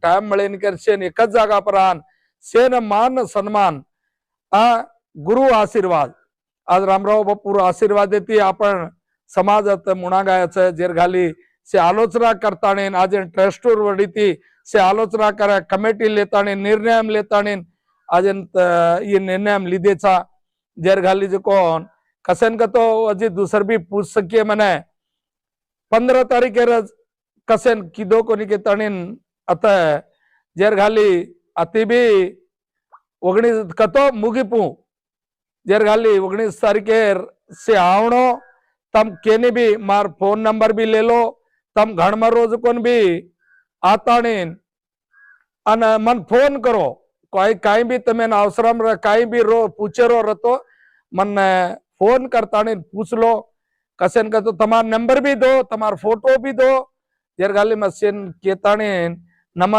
time मळीने करशेन एकच जागा पर आन शेन मान सन्मान आ गुरु आशीर्वाद आज रामराव बापूर आशीर्वाद देती आपण समाजात मुणागायचं जेर घाली से आलोचना करताने आज ट्रस्टूर वडीती से आलोचना कर कमेटी लेताने निर्णय लेताने आज ये निर्णय लीधे जेर घाली जो कौन कसन का तो अजी दूसर भी पूछ सकिए मने 15 तारीखे रज कसन किदो कोनी के तणीन अत जेर घाली अति भी 19 कतो मुगीपू जेर घाली 19 तारीखे से आवणो तम केने भी मार फोन नंबर भी ले लो तम घर में रोज कोन भी आता अन मन फोन करो कोई कहीं भी तमें अवसरम कहीं भी रो पूछे रो रतो मन फोन करता पूछ लो कसन का तो तमार नंबर भी दो तमार फोटो भी दो जेर गाली मशीन केता नंबर